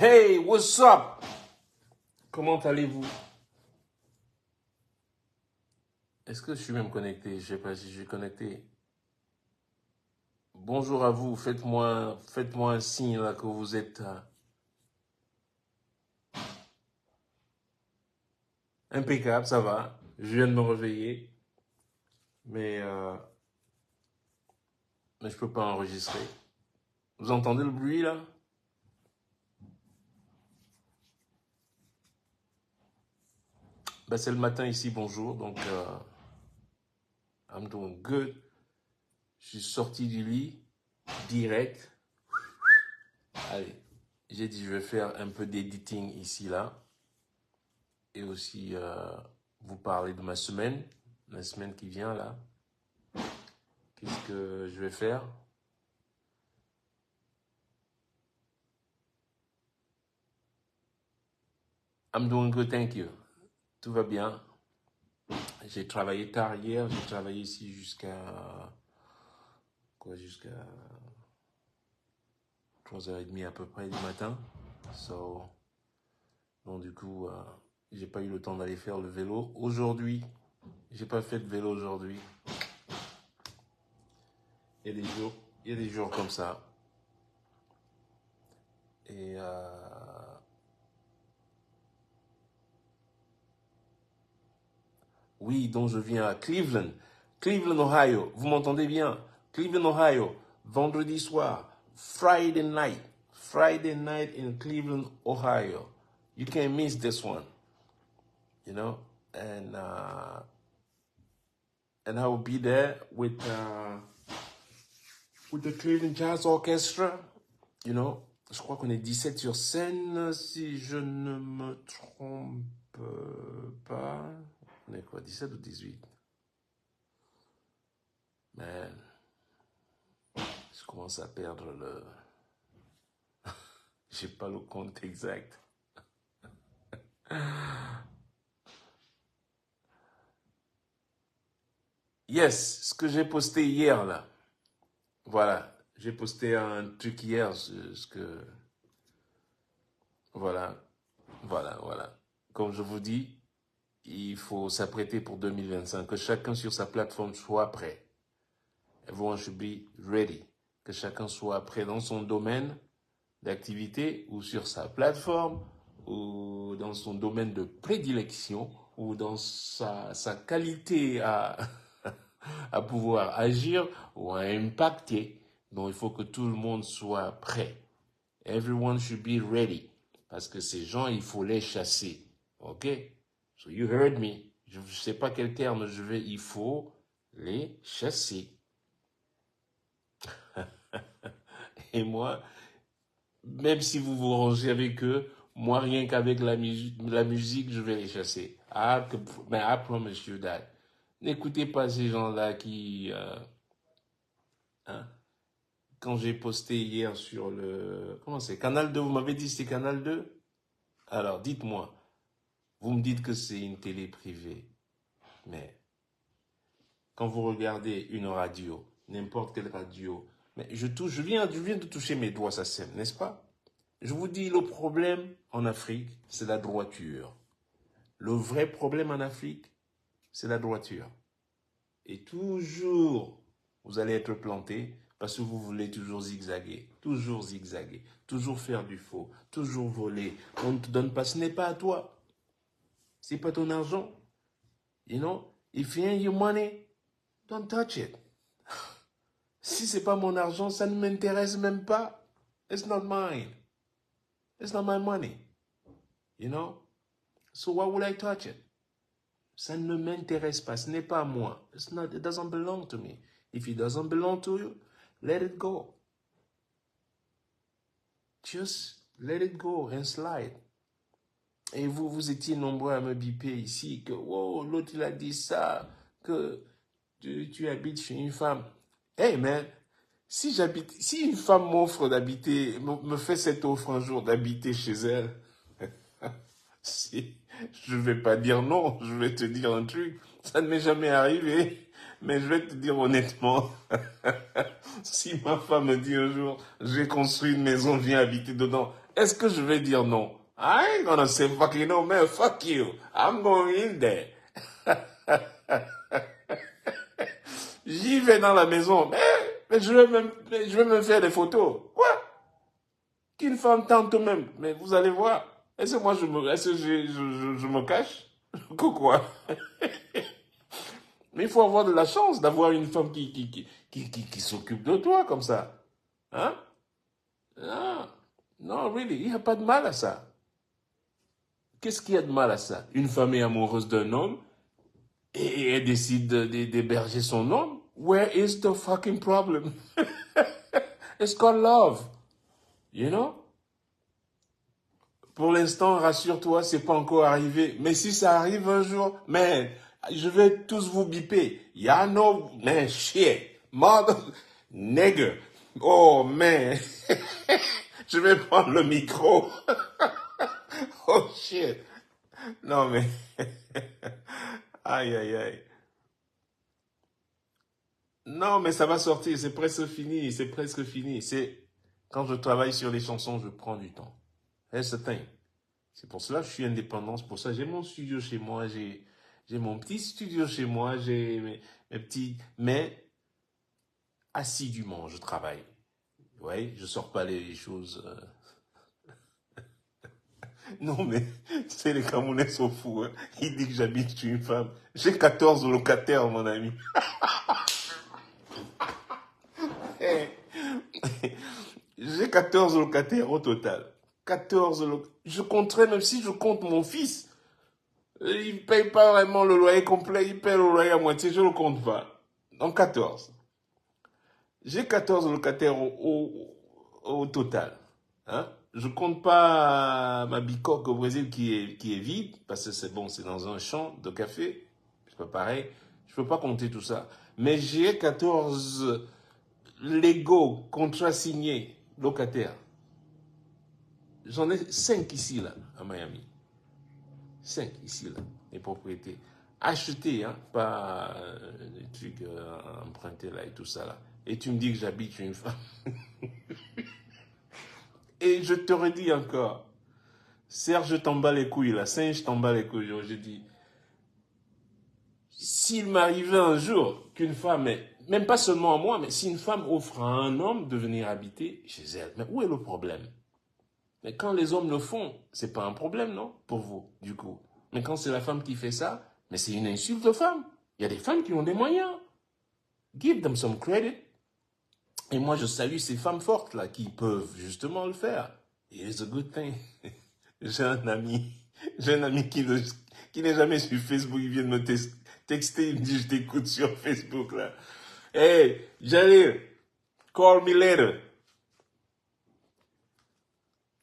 Hey, what's up? Comment allez-vous? Est-ce que je suis même connecté? Je sais pas si je suis connecté. Bonjour à vous, faites-moi un signe là que vous êtes impeccable, ça va. Je viens de me réveiller, mais, euh, mais je peux pas enregistrer. Vous entendez le bruit là? Ben, c'est le matin ici, bonjour, donc I'm doing good. Je suis sorti du lit, direct. Allez, j'ai dit je vais faire un peu d'editing ici là. Et aussi vous parler de ma semaine, la semaine qui vient là. Qu'est-ce que je vais faire? I'm doing good, thank you. Tout va bien. J'ai travaillé tard hier, j'ai travaillé ici jusqu'à 3h30 à peu près du matin. Donc du coup, j'ai pas eu le temps d'aller faire le vélo. Aujourd'hui, j'ai pas fait de vélo aujourd'hui. Il y a des jours comme ça. Et oui, donc je viens à Cleveland. Cleveland, Ohio. Vous m'entendez bien? Cleveland, Ohio. Vendredi soir. Friday night. Friday night in Cleveland, Ohio. You can't miss this one. You know? And I will be there with the Cleveland Jazz Orchestra. You know? Je crois qu'on est 17 sur scène, si je ne me trompe pas. On est quoi, 17 ou 18? Man, je commence à perdre le... J'ai pas le compte exact. Yes, ce que j'ai posté hier là. Voilà, j'ai posté un truc hier, voilà, voilà. Comme je vous dis, il faut s'apprêter pour 2025, que chacun sur sa plateforme soit prêt. Everyone should be ready. Que chacun soit prêt dans son domaine d'activité ou sur sa plateforme ou dans son domaine de prédilection ou dans sa qualité à pouvoir agir ou à impacter. Donc il faut que tout le monde soit prêt. Everyone should be ready. Parce que ces gens, il faut les chasser. OK? So you heard me. Je ne sais pas quel terme je vais. Il faut les chasser. Et moi, même si vous vous rangez avec eux, moi, rien qu'avec la musique, je vais les chasser. Mais I promise you that. N'écoutez pas ces gens-là qui... hein, quand j'ai posté hier sur le... Comment c'est? Canal 2, vous m'avez dit c'est Canal 2? Alors, dites-moi. Vous me dites que c'est une télé privée. Mais quand vous regardez une radio, n'importe quelle radio, mais je viens de toucher mes doigts, ça sème, n'est-ce pas? Je vous dis, le problème en Afrique, c'est la droiture. Le vrai problème en Afrique, c'est la droiture. Et toujours, vous allez être planté parce que vous voulez toujours zigzaguer, toujours faire du faux, toujours voler. On ne te donne pas, ce n'est pas à toi. C'est pas ton argent. You know, if you ain't your money, don't touch it. Si c'est pas mon argent, ça ne m'intéresse même pas. It's not mine. It's not my money. You know? So why would I touch it? Ça ne m'intéresse pas. Ce n'est pas moi. It doesn't belong to me. If it doesn't belong to you, let it go. Just let it go and slide. Et vous étiez nombreux à me biper ici que, oh, l'autre il a dit ça, que tu habites chez une femme. Hey man, si une femme m'offre d'habiter, me fait cette offre un jour d'habiter chez elle, je vais pas dire non, je vais te dire un truc. Ça ne m'est jamais arrivé, mais je vais te dire honnêtement, si ma femme me dit un jour, j'ai construit une maison, viens habiter dedans, Est-ce que je vais dire non? I ain't gonna say fucking no, man. Fuck you. I'm going in there. J'y vais dans la maison. Mais je vais même faire des photos. Quoi? Qu'une femme tente même. Mais vous allez voir. Est-ce que moi, est-ce que je me cache? Quoi? Mais il faut avoir de la chance d'avoir une femme qui s'occupe de toi comme ça. Hein? Non, non, really, il n'y a pas de mal à ça. Qu'est-ce qu'il y a de mal à ça? Une femme est amoureuse d'un homme et elle décide d'héberger son homme. Where is the fucking problem? It's called love. You know? Pour l'instant, rassure-toi, c'est pas encore arrivé. Mais si ça arrive un jour, man, je vais tous vous biper. Y'all know, man, shit. Mother, nigger. Oh, man. Je vais prendre le micro. Oh, shit. Non, mais... Aïe, aïe, aïe. Non, mais ça va sortir. C'est presque fini. C'est presque fini. C'est... Quand je travaille sur les chansons, je prends du temps. That's the thing. C'est pour cela que je suis indépendant. C'est pour ça que j'ai mon studio chez moi. J'ai mon petit studio chez moi. J'ai mes petits... Mais assidûment, je travaille. Ouais, je sors pas les choses... Non, mais c'est les Camerounais sont fous. Hein. Il dit que j'habite chez une femme. J'ai 14 locataires, mon ami. J'ai 14 locataires au total. 14 locataires. Je compterai, même si je compte mon fils. Il ne paye pas vraiment le loyer complet, il paye le loyer à moitié, je ne le compte pas. Donc 14. J'ai 14 locataires au total. Hein? Je compte pas ma bicoque au Brésil qui est vide, parce que c'est bon, c'est dans un champ de café. C'est pas pareil. Je peux pas compter tout ça. Mais j'ai 14 légaux, contrats signés, locataires. J'en ai 5 ici, là, à Miami. 5 ici, là, les propriétés. Achetées, hein, pas des trucs empruntés, là, et tout ça, là. Et tu me dis que j'habite chez une femme. Et je te redis encore, Serge t'en bats les couilles, là, Singe t'en bats les couilles. Je dis, s'il m'arrivait un jour qu'une femme, même pas seulement à moi, mais si une femme offre à un homme de venir habiter chez elle, mais où est le problème? Mais quand les hommes le font, c'est pas un problème, non? Pour vous, du coup. Mais quand c'est la femme qui fait ça, mais c'est une insulte aux femmes. Il y a des femmes qui ont des moyens. Give them some credit. Et moi, je salue ces femmes fortes, là, qui peuvent justement le faire. It's a good thing. J'ai un ami qui n'est jamais sur Facebook, il vient de me texter, il me dit, je t'écoute sur Facebook, là. Hey, Jalil, call me later.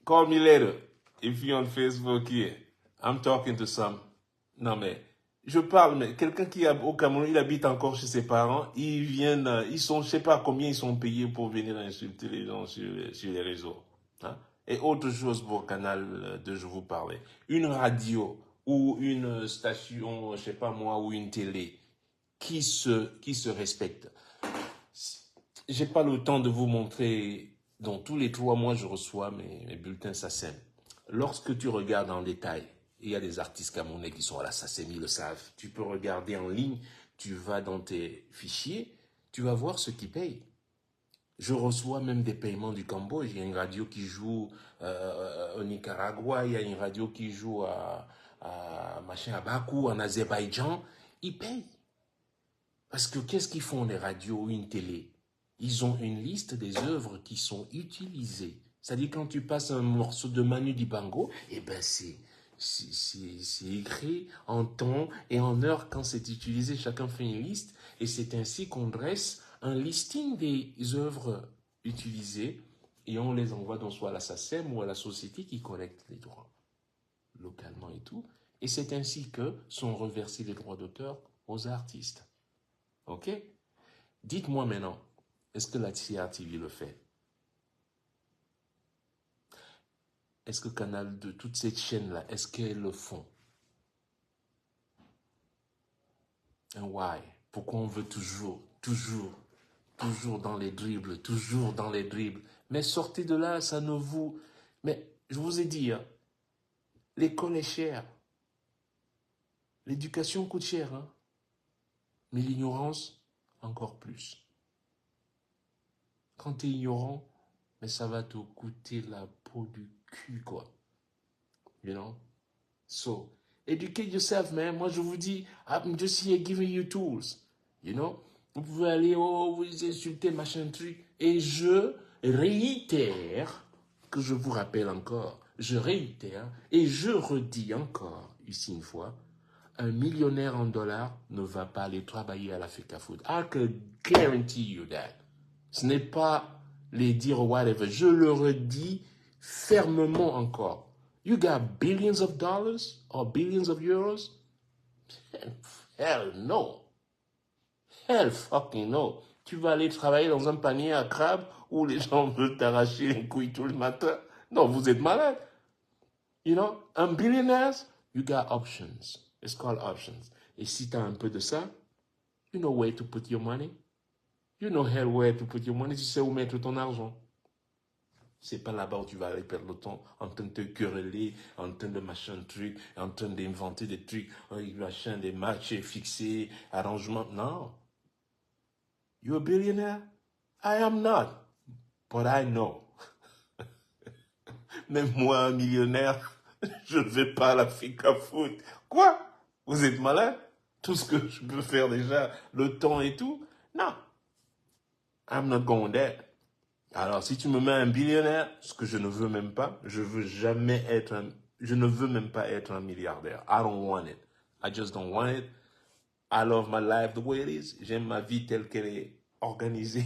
Call me later. If you're on Facebook here. I'm talking to some. Non, mais, je parle, mais quelqu'un qui est au Cameroun, il habite encore chez ses parents, ils viennent, ils sont, je sais pas combien ils sont payés pour venir insulter les gens sur les réseaux. Hein? Et autre chose pour Canal de je vous parlais. Une radio ou une station, je sais pas moi, ou une télé qui se respecte. J'ai pas le temps de vous montrer, dans tous les 3 mois, je reçois mes bulletins SACEM. Lorsque tu regardes en détail, il y a des artistes camerounais qui sont à la SACEM, ils le savent. Tu peux regarder en ligne, tu vas dans tes fichiers, tu vas voir ce qu'ils payent. Je reçois même des paiements du Cambodge. Il y a une radio qui joue au Nicaragua, il y a une radio qui joue à Bakou, en Azerbaïdjan. Ils payent. Parce que qu'est-ce qu'ils font les radios ou une télé? Ils ont une liste des œuvres qui sont utilisées. C'est-à-dire quand tu passes un morceau de Manu Dibango, eh ben c'est écrit en temps et en heure quand c'est utilisé. Chacun fait une liste et c'est ainsi qu'on dresse un listing des œuvres utilisées et on les envoie donc soit à la SACEM ou à la société qui collecte les droits localement et tout. Et c'est ainsi que sont reversés les droits d'auteur aux artistes. Ok? Dites-moi maintenant, est-ce que la TRTV le fait? Est-ce que Canal de toutes ces chaînes-là, est-ce qu'elles le font? And why? Pourquoi on veut toujours dans les dribbles, toujours dans les dribbles? Mais sortez de là, ça ne vous... Mais je vous ai dit, hein, l'école est chère. L'éducation coûte cher, hein, mais l'ignorance, encore plus. Quand tu es ignorant, mais ça va te coûter la peau du cul, quoi. You know? So, educate yourself, man. Moi, je vous dis, I'm just here giving you tools. You know? Vous pouvez aller, oh, vous insulter, machin truc. Et je réitère, que je vous rappelle encore, je réitère, et je redis encore, ici une fois, un millionnaire en dollars ne va pas aller travailler à la Africa Food. I can guarantee you that. Ce n'est pas les dire whatever. Je le redis fermement encore. You got billions of dollars or billions of euros? Hell no. Hell fucking no. Tu vas aller travailler dans un panier à crabes où les gens veulent t'arracher les couilles tout le matin? Non, vous êtes malade. You know, un billionaire, you got options. It's called options. Et si tu as un peu de ça, you know where to put your money. You know hell where to put your money. Tu sais où mettre ton argent. C'est pas là-bas où tu vas aller perdre le temps en train de te quereller, en train de machin truc, en train d'inventer des trucs, machin, des marchés fixés, arrangements. Non. You're a billionaire? I am not. But I know. Même moi, un millionnaire, je ne vais pas à l'Africa Food. Quoi? Vous êtes malade? Tout ce que je peux faire déjà, le temps et tout? Non. I'm not going there. Alors, si tu me mets un billionnaire, ce que je ne veux même pas, je ne veux même pas être un milliardaire. I don't want it. I just don't want it. I love my life the way it is. J'aime ma vie telle qu'elle est organisée.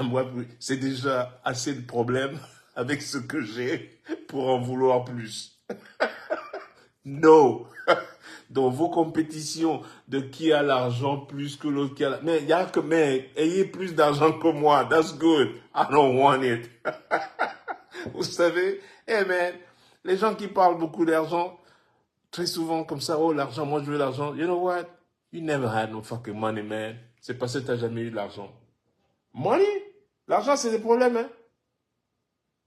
Moi, c'est déjà assez de problèmes avec ce que j'ai pour en vouloir plus. No. Dans vos compétitions de qui a l'argent plus que l'autre qui a mais il y a que mais ayez plus d'argent que moi. That's good. I don't want it. Vous savez, hey man, les gens qui parlent beaucoup d'argent, très souvent comme ça, oh l'argent, moi je veux l'argent. You know what? You never had no fucking money, man. C'est parce que t'as jamais eu de l'argent. Money? L'argent, c'est des problèmes, hein?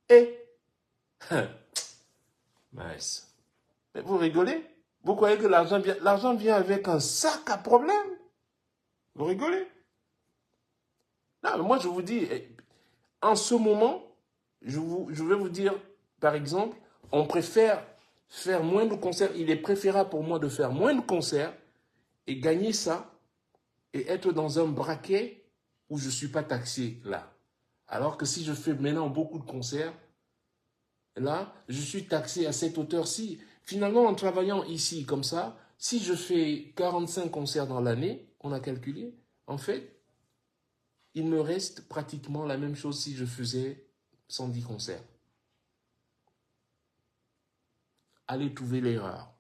Eh? Nice. Mais vous rigolez? Vous croyez que l'argent vient avec un sac à problème? Vous rigolez? Non, mais moi je vous dis, en ce moment, je vais vous dire, par exemple, on préfère faire moins de concerts. Il est préférable pour moi de faire moins de concerts et gagner ça et être dans un braquet où je ne suis pas taxé là. Alors que si je fais maintenant beaucoup de concerts, là, je suis taxé à cette hauteur-ci. Finalement, en travaillant ici comme ça, si je fais 45 concerts dans l'année, on a calculé, en fait, il me reste pratiquement la même chose si je faisais 110 concerts. Allez trouver l'erreur.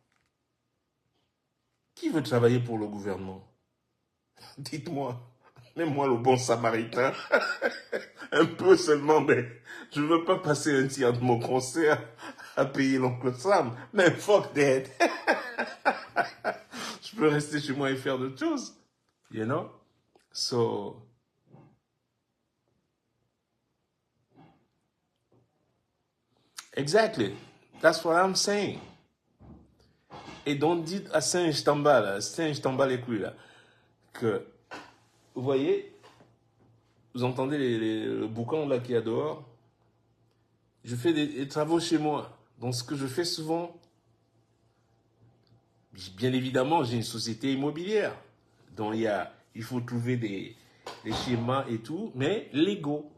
Qui veut travailler pour le gouvernement? Dites-moi. Même-moi le bon samaritain. Un peu seulement, mais je ne veux pas passer un tiers de mon concert à payer l'oncle Sam. Mais fuck that. Je peux rester chez moi et faire d'autres choses. You know? So, exactly. That's what I'm saying. Et donc, dites à Singe Tamba, les couilles, là, que, vous voyez, vous entendez le boucan là qu'il y a dehors? Je fais des travaux chez moi. Donc, ce que je fais souvent, bien évidemment, j'ai une société immobilière. Donc, il faut trouver des schémas et tout, mais légaux.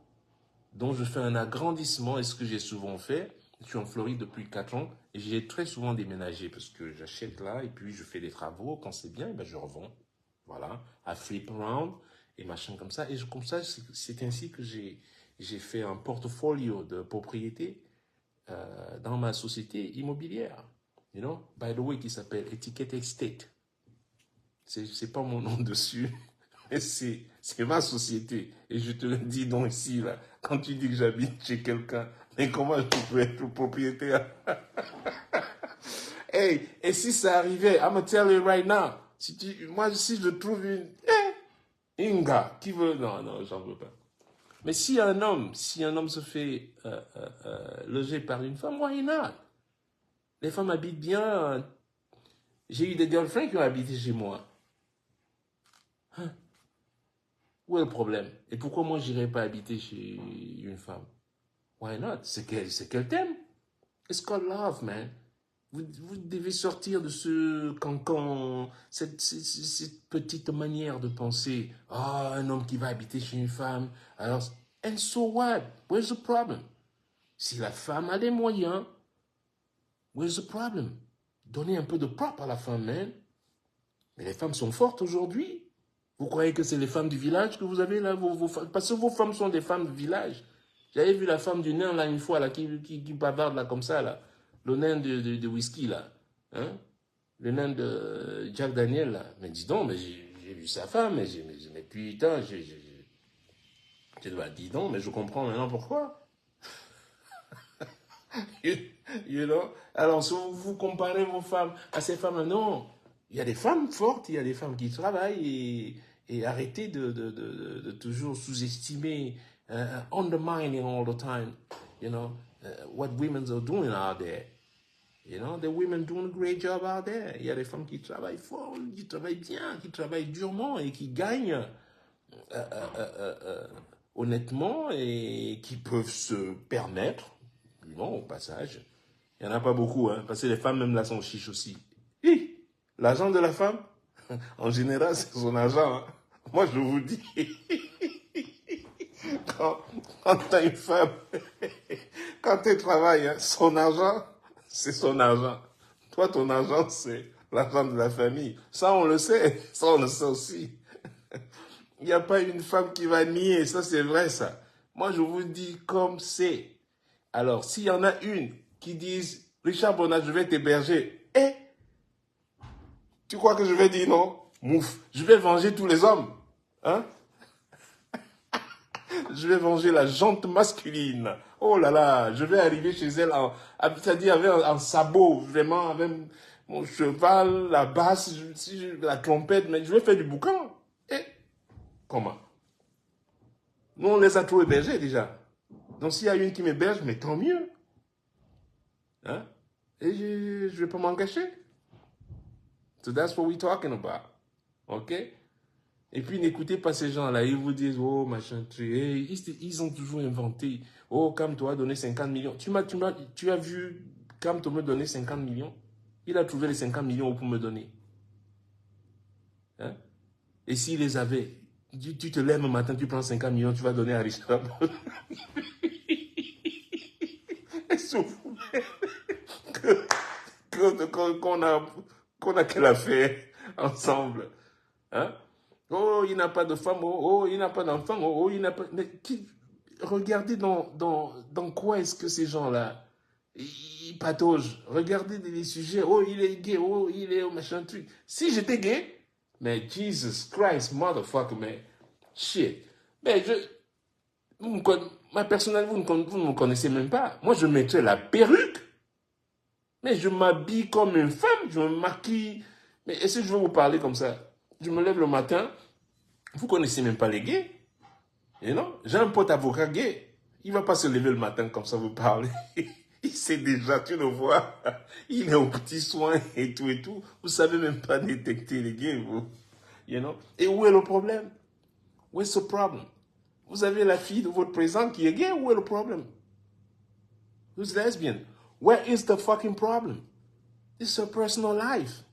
Donc, je fais un agrandissement. Et ce que j'ai souvent fait, je suis en Floride depuis 4 ans, et j'ai très souvent déménagé parce que j'achète là, et puis je fais des travaux. Quand c'est bien, ben je revends. Voilà, à flip around, et machin comme ça. Et comme ça, c'est ainsi que j'ai fait un portfolio de propriétés dans ma société immobilière. You know, by the way, qui s'appelle Etiquette Estate. C'est pas mon nom dessus, mais c'est ma société. Et je te le dis donc ici, là, quand tu dis que j'habite chez quelqu'un, mais comment je peux être propriétaire? Hey, et si ça arrivait, I'm gonna tell you right now, moi, si je trouve une gars qui veut, non, j'en veux pas. Mais si un homme se fait loger par une femme, why not? Les femmes habitent bien. J'ai eu des girlfriends qui ont habité chez moi. Hein? Où est le problème? Et pourquoi moi, je n'irais pas habiter chez une femme? Why not? C'est qu'elle t'aime. It's called love, man. Vous devez sortir de ce cancan, cette petite manière de penser. Ah, un homme qui va habiter chez une femme. Alors, and so what? Where's the problem? Si la femme a les moyens, where's the problem? Donnez un peu de propre à la femme, man. Mais les femmes sont fortes aujourd'hui. Vous croyez que c'est les femmes du village que vous avez là, parce que vos femmes sont des femmes du village. J'avais vu la femme du nain là une fois là, qui bavarde là comme ça là. Le nain de whisky là. Hein? Le nain de Jack Daniel là. Mais dis donc, mais j'ai vu sa femme, mais putain, je dois dire donc, mais je comprends maintenant pourquoi. You know? Alors, si vous comparez vos femmes à ces femmes, non. Il y a des femmes fortes, il y a des femmes qui travaillent et arrêtez de toujours sous-estimer, undermining all the time, you know, what women are doing out there. You know, the women doing a great job out there. Il y a des femmes qui travaillent fort, qui travaillent bien, qui travaillent durement et qui gagnent honnêtement et qui peuvent se permettre, bon, au passage. Il n'y en a pas beaucoup, hein, parce que les femmes même là sont chiches aussi. L'argent de la femme, en général, c'est son argent. Hein. Moi, je vous dis, quand tu as une femme, quand tu travailles, hein, son argent, c'est son argent. Toi, ton argent, c'est l'argent de la famille. Ça, on le sait. Ça, on le sait aussi. Il n'y a pas une femme qui va nier. Ça, c'est vrai, ça. Moi, je vous dis comme c'est. Alors, s'il y en a une qui dit, Richard Bonnat, je vais t'héberger. Tu crois que je vais dire non? Mouf, je vais venger tous les hommes. Hein? Je vais venger la jante masculine. Oh là là, je vais arriver chez elle, c'est-à-dire avec un sabot, vraiment, avec mon cheval, la basse, la trompette, mais je vais faire du boucan. Comment? Nous, on les a trop hébergés déjà. Donc, s'il y a une qui m'héberge, mais tant mieux. Hein? Et je ne vais pas m'en cacher. So that's what we're talking about. OK? Et puis n'écoutez pas ces gens-là. Ils vous disent, oh, machin, ils ont toujours inventé. Oh, Cam a donné 50 millions. Tu as vu Cam me donner 50 millions? Il a trouvé les 50 millions pour me donner. Hein? Et s'il les avait, tu te lèves le matin, tu prends 50 millions, tu vas donner à Richard. qu'on a quelle affaire ensemble. Hein? Oh, il n'a pas de femme, oh, il n'a pas d'enfant, oh, il n'a pas... Mais regardez dans quoi est-ce que ces gens-là, ils pataugent. Regardez les sujets, oh, il est gay, oh, il est machin truc. Si j'étais gay, mais Jesus Christ, motherfucker, mais shit. Mais ma personnalité, vous ne me connaissez même pas. Moi, je mettrais la perruque. Mais je m'habille comme une femme, je me maquille. Mais est-ce que je vais vous parler comme ça? Je me lève le matin, vous ne connaissez même pas les gays. Et non, j'ai un pote avocat gay. Il ne va pas se lever le matin comme ça vous parler. Il sait déjà, tu le vois. Il est aux petits soins et tout et tout. Vous ne savez même pas détecter les gays, vous. You know? Et où est le problème? Where's the problem? Vous avez la fille de votre président qui est gay, où est le problème? Who's lesbian? Where is the fucking problem? It's her personal life.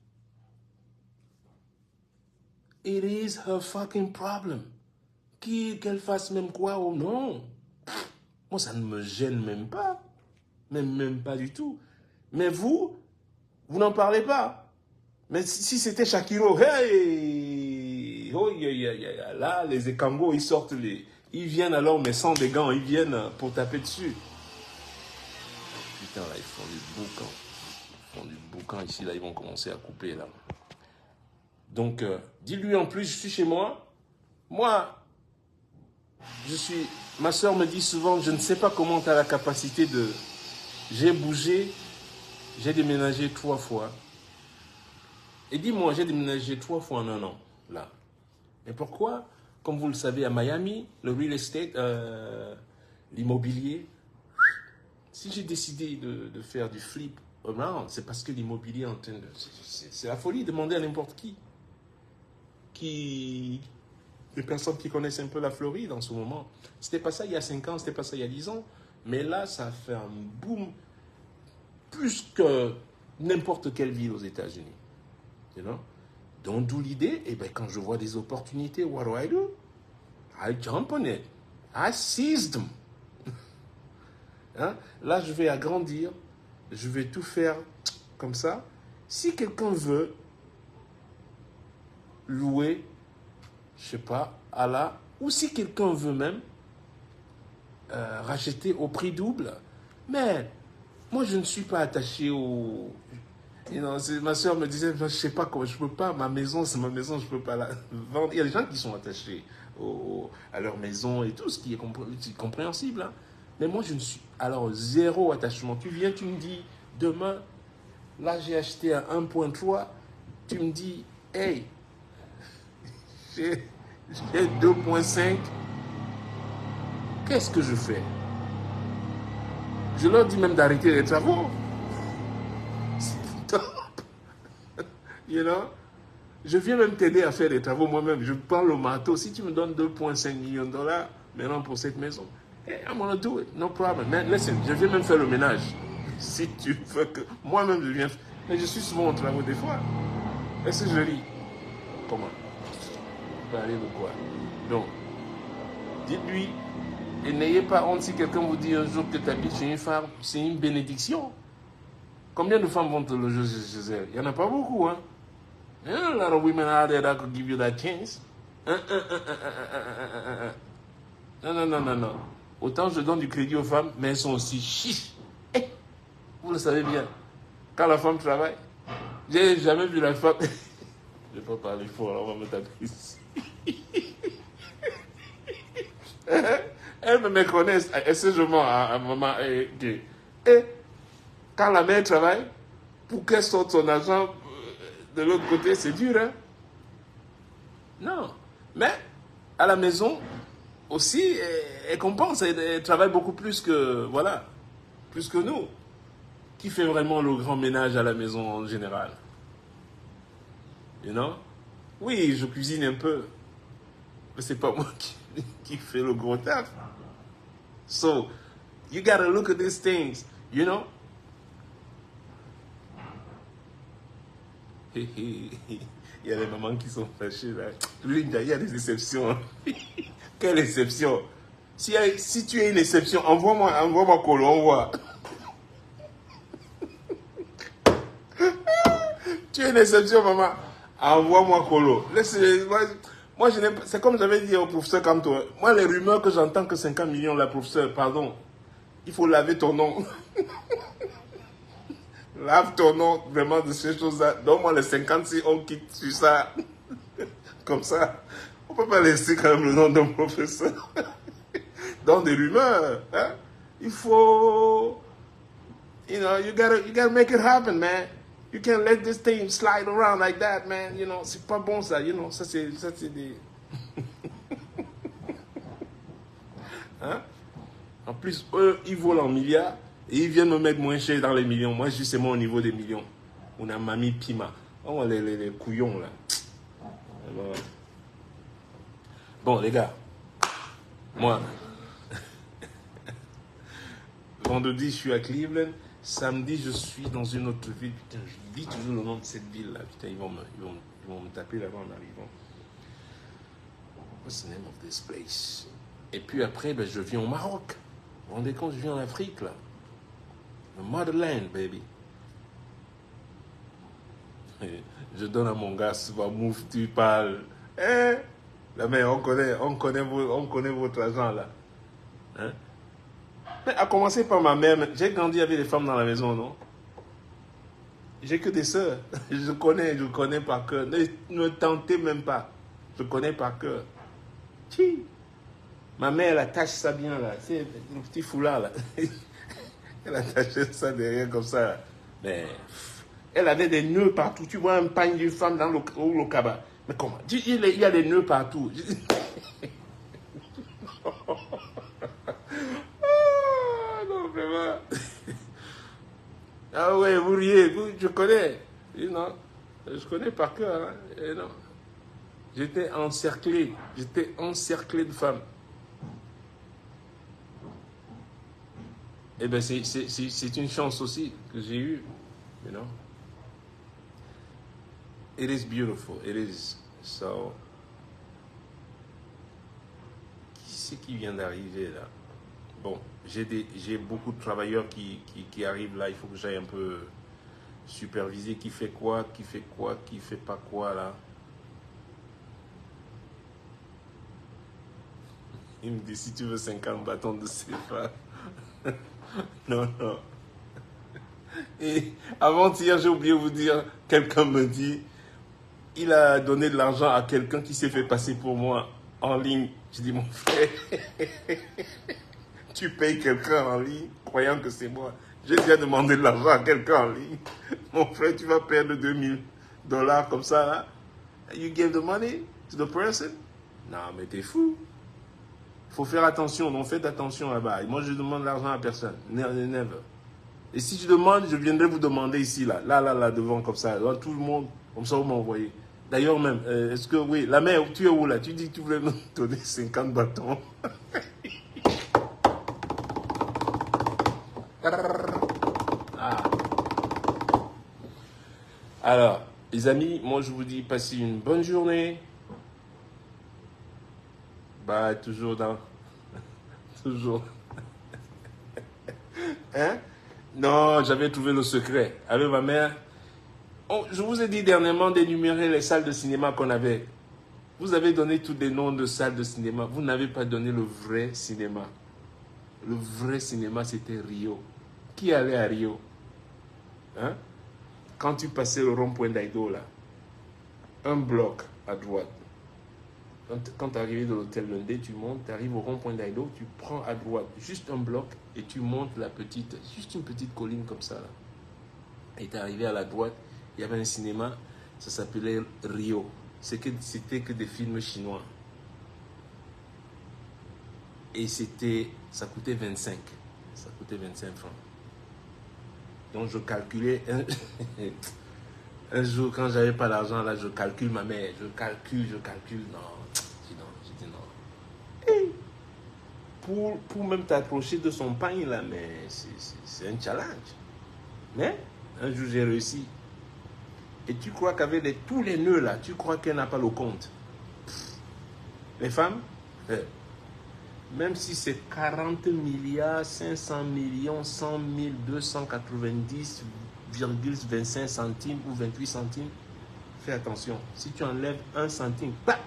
It is her fucking problem. Qu'elle fasse même quoi ou non. Moi, ça ne me gêne même pas. Même pas du tout. Mais vous n'en parlez pas. Mais si c'était Shakiro, hey! Oh, là, les écangos, ils sortent ils viennent alors, mais sans des gants, ils viennent pour taper dessus. Putain, là, ils font du boucan. Ils font du boucan ici, là, ils vont commencer à couper, là. Donc, dis-lui en plus, je suis chez moi. Moi, ma soeur me dit souvent, je ne sais pas comment tu as la capacité de... J'ai bougé, j'ai déménagé 3 fois. Et dis-moi, j'ai déménagé 3 fois en un an, là. Et pourquoi? Comme vous le savez, à Miami, le real estate, l'immobilier, si j'ai décidé de faire du flip around, c'est parce que l'immobilier est en train de... C'est la folie, demandez à n'importe qui... Les personnes qui connaissent un peu la Floride en ce moment. C'était pas ça il y a 5 ans, c'était pas ça il y a 10 ans. Mais là, ça a fait un boom plus que n'importe quelle ville aux États-Unis. You know? Donc, d'où l'idée, eh ben, quand je vois des opportunités, what do? I jump on it. I seize them. Hein? Là, je vais agrandir. Je vais tout faire comme ça. Si quelqu'un veut louer, je sais pas, à la... Ou si quelqu'un veut même racheter au prix double. Mais moi, je ne suis pas attaché au... You know, ma soeur me disait, je ne sais pas comment, je ne peux pas, ma maison, c'est ma maison, je ne peux pas la vendre. Il y a des gens qui sont attachés à leur maison et tout, ce qui est compréhensible. Hein. Mais moi, je ne suis... Alors, zéro attachement. Tu viens, tu me dis, demain, là, j'ai acheté à 1.3, tu me dis, hey, j'ai 2.5, qu'est-ce que je fais? Je leur dis même d'arrêter les travaux. Stop. You know? Je viens même t'aider à faire des travaux moi-même. Je prends le marteau. Si tu me donnes 2,5 millions de dollars maintenant pour cette maison, hey, I'm gonna do it. No problem. Man, listen, je viens même faire le ménage. Si tu veux que... Moi-même, je viens... Mais je suis souvent aux travaux des fois. Est-ce que je lis? Comment? Parler de quoi? Donc, dites-lui, et n'ayez pas honte si quelqu'un vous dit un jour que tu habites chez une femme, c'est une bénédiction. Combien de femmes vont te loger chez elles? Il n'y en a pas beaucoup, hein? There are a lot of women out there that could give you that chance. Non. Autant je donne du crédit aux femmes, mais elles sont aussi chiches. Eh, vous le savez bien. Quand la femme travaille, j'ai jamais vu la femme... Je ne vais pas parler fort, on va me taper ici. Elles me méconnaissent. Est-ce que je mens à maman? Et quand la mère travaille, pour qu'elle sorte son argent de l'autre côté, c'est dur, hein? Non. Mais à la maison, aussi, elle compense. Elle travaille beaucoup plus que, voilà, plus que nous. Qui fait vraiment le grand ménage à la maison en général? You know? Oui, je cuisine un peu. Mais c'est pas moi qui fait le gros taf. So, you gotta look at these things, you know? Il y a des mamans qui sont fâchées là. Linda, il y a des exceptions. Quelle exception? Si tu es une exception, envoie-moi Colo, on voit. Tu es une exception, maman. Envoie-moi Colo. Moi, je n'aime pas. C'est comme j'avais dit au professeur Canto. Moi, les rumeurs que j'entends que 50 millions, la professeur, pardon, il faut laver ton nom. Lave ton nom vraiment de ces choses-là. Donne-moi les 50 si on quitte sur ça. Comme ça. On ne peut pas laisser quand même le nom d'un professeur. Dans des rumeurs. Hein? Il faut... You know, you gotta make it happen, man. You can't let this thing slide around like that, man. You know, c'est pas bon ça. You know, ça c'est des... Hein? En plus, eux, ils volent en milliards. Et ils viennent me mettre moins cher dans les millions. Moi, justement, au niveau des millions. On a Mamie Pima. Oh, les couillons, là. Bon, les gars. Moi, vendredi, je suis à Cleveland. Samedi, je suis dans une autre ville. Putain, je dis toujours le nom de cette ville-là. Putain, ils vont me taper là-bas en arrivant. What's the name of this place? Et puis après, ben, je viens au Maroc. Vous vous rendez compte, je viens en Afrique, là. The motherland, baby. Je donne à mon gars, souvent, move, tu parles. Eh? La mère, on connaît votre argent, là. Hein? Mais à commencer par ma mère, j'ai grandi avec des femmes dans la maison, non? J'ai que des sœurs. Je connais par cœur. Ne tentez même pas. Je connais par cœur. Chi. Ma mère, elle attache ça bien, là. C'est le petit foulard, là. Elle attachait ça derrière comme ça. Là. Mais Elle avait des nœuds partout. Tu vois un pagne d'une femme dans le cabas. Mais comment? Il y a des nœuds partout. Ah, non, vraiment. Ah ouais, vous riez, je connais. Non, je connais par cœur. Hein. Et non. J'étais encerclé de femmes. Eh bien, c'est une chance aussi que j'ai eue. You know? It is beautiful. It is. So, qui c'est qui vient d'arriver là? Bon, j'ai beaucoup de travailleurs qui arrivent là. Il faut que j'aille un peu superviser qui fait quoi, qui fait pas quoi là. Il me dit si tu veux 50 bâtons de CFA. Non, non. Et avant-hier, j'ai oublié de vous dire, quelqu'un me dit, il a donné de l'argent à quelqu'un qui s'est fait passer pour moi en ligne. Je dis, mon frère, tu payes quelqu'un en ligne, croyant que c'est moi. J'ai déjà demandé de l'argent à quelqu'un en ligne. Mon frère, tu vas perdre $2000 comme ça, là. You give the money to the person? Non, mais t'es fou. Il faut faire attention, donc faites attention là-bas. Moi, je demande l'argent à personne. Never. Et si je demande, je viendrai vous demander ici, là, devant, comme ça. Là, tout le monde, comme ça, vous m'envoyez. D'ailleurs, même, est-ce que, oui, la mère, tu es où, là? Tu dis que tu voulais me donner 50 bâtons. Ah. Alors, les amis, moi, je vous dis, passez une bonne journée. Bah, toujours dans... toujours. Hein? Non, j'avais trouvé le secret. Avec ma mère, je vous ai dit dernièrement d'énumérer les salles de cinéma qu'on avait. Vous avez donné tous les noms de salles de cinéma. Vous n'avez pas donné le vrai cinéma. Le vrai cinéma, c'était Rio. Qui allait à Rio? Hein? Quand tu passais le rond-point d'Aïdo, là, un bloc à droite. Quand tu arrives de l'hôtel Lundé, tu montes, tu arrives au rond-point d'Aïdo, tu prends à droite juste un bloc et tu montes juste une petite colline comme ça. Là. Et tu es arrivé à la droite, il y avait un cinéma, ça s'appelait Rio. C'était que des films chinois. Et ça coûtait 25. Ça coûtait 25 francs. Donc je calculais, un jour quand j'avais pas d'argent, là je calcule ma mère, je calcule, non. Je dis non. Et pour même t'approcher de son pain là, mais c'est un challenge. Mais un jour j'ai réussi. Et tu crois qu'avec tous les nœuds là, tu crois qu'elle n'a pas le compte. Les femmes, même si c'est 40 milliards, 500 millions, 100 000, 290,25 centimes ou 28 centimes, fais attention. Si tu enlèves 1 centime, bah!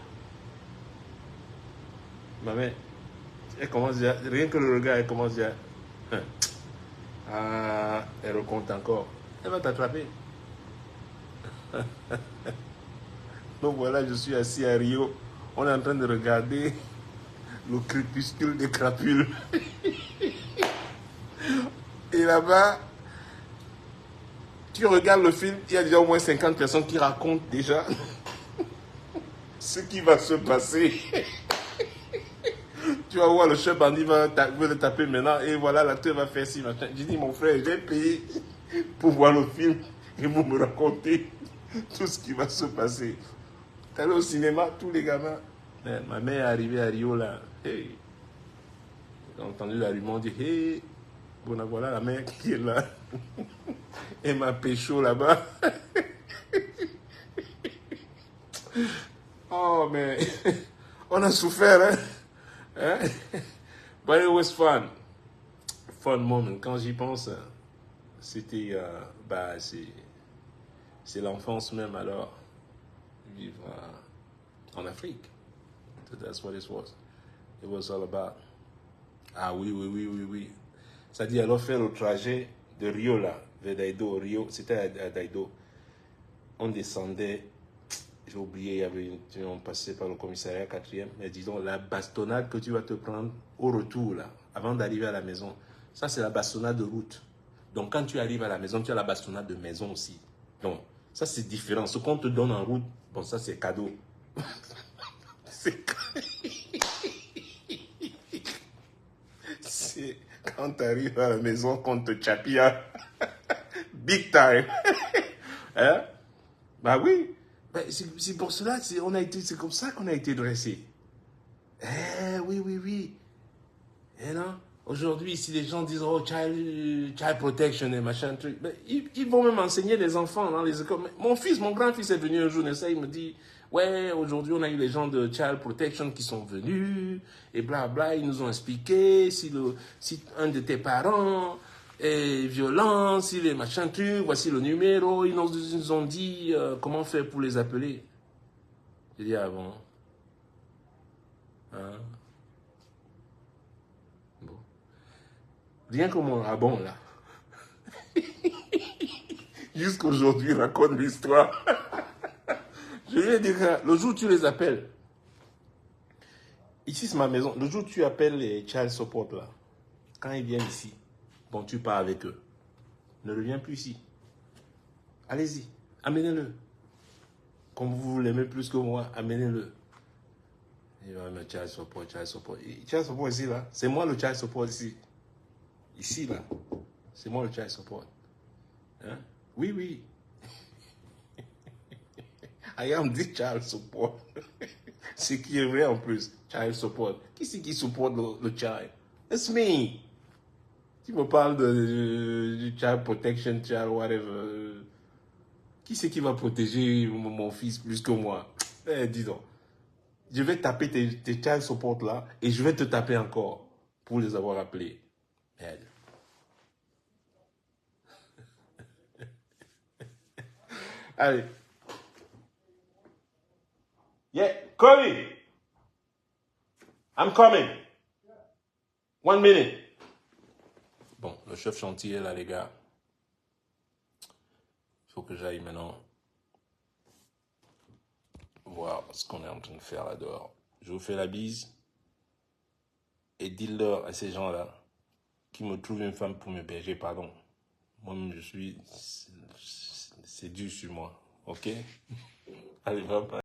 Ma mère, elle commence déjà, rien que le regard, elle commence déjà. Ah, elle recompte encore. Elle va t'attraper. Donc voilà, je suis assis à Rio. On est en train de regarder le crépuscule des crapules. Et là-bas, tu regardes le film, il y a déjà au moins 50 personnes qui racontent déjà ce qui va se passer. Tu vas voir le chef bandit veut le taper maintenant et voilà l'acteur va faire ci, machin. J'ai dit mon frère, j'ai payé pour voir le film et vous me racontez tout ce qui va se passer. Tu allé au cinéma, tous les gamins. Ma mère est arrivée à Rio là. Hey. J'ai entendu la rumeur dire hey, bon voilà la mère qui est là. Et m'a pécho là-bas. Oh mais on a souffert hein. Hein? But it was fun. Fun moment. Quand j'y pense, c'était, c'est l'enfance même alors. Vivre en Afrique. So that's what it was. It was all about. Ah oui. C'est-à-dire, alors faire le trajet de Rio là, vers Daido. Rio, c'était à Daido. On descendait. J'ai oublié, on passait par le commissariat 4e, mais disons, la bastonnade que tu vas te prendre au retour, là, avant d'arriver à la maison, ça c'est la bastonnade de route. Donc quand tu arrives à la maison, tu as la bastonnade de maison aussi. Donc, ça, c'est différent. Ce qu'on te donne en route, bon, ça, c'est cadeau. C'est quand tu arrives à la maison qu'on te chapia. Big time. Hein? Bah oui. Bah, c'est pour cela, c'est comme ça qu'on a été dressé. Oui, oui, oui. Et non? Aujourd'hui, si les gens disent, oh, child protection et machin, truc, ben, ils vont même enseigner les enfants dans les écoles. Mon grand-fils est venu un jour, il me dit, ouais, aujourd'hui, on a eu les gens de child protection qui sont venus, et bla bla, ils nous ont expliqué si un de tes parents est violent, si les machins trucs, voici le numéro, ils nous ont dit comment faire pour les appeler. J'ai dit, ah bon, hein? Bon. Rien que mon ah bon là. Jusqu'aujourd'hui, raconte l'histoire. Je lui ai dit, le jour où tu les appelles, ici c'est ma maison, le jour où tu appelles les child support là, quand ils viennent ici, bon, tu pars avec eux. Ne reviens plus ici. Allez-y, amenez-le. Comme vous l'aimez plus que moi, amenez-le. Il va me child support, child support. Child support ici là, c'est moi le child support ici. Ici là, c'est moi le child support. Hein? Oui, oui. I am the child support. C'est qui est vrai en plus. Child support. Qui c'est qui supporte le child? It's me. Tu me parles de child protection, child whatever. Qui c'est qui va protéger mon fils plus que moi? Dis donc. Je vais taper tes child support là et je vais te taper encore pour les avoir appelés. Merde. Allez. Yeah, Cody. I'm coming. 1 minute. Bon, le chef chantier là, les gars. Il faut que j'aille maintenant voir ce qu'on est en train de faire là dehors. Je vous fais la bise et dites-leur à ces gens-là qui me trouvent une femme pour m'héberger, pardon. Moi-même, c'est dur sur moi, ok? Allez, bye bye.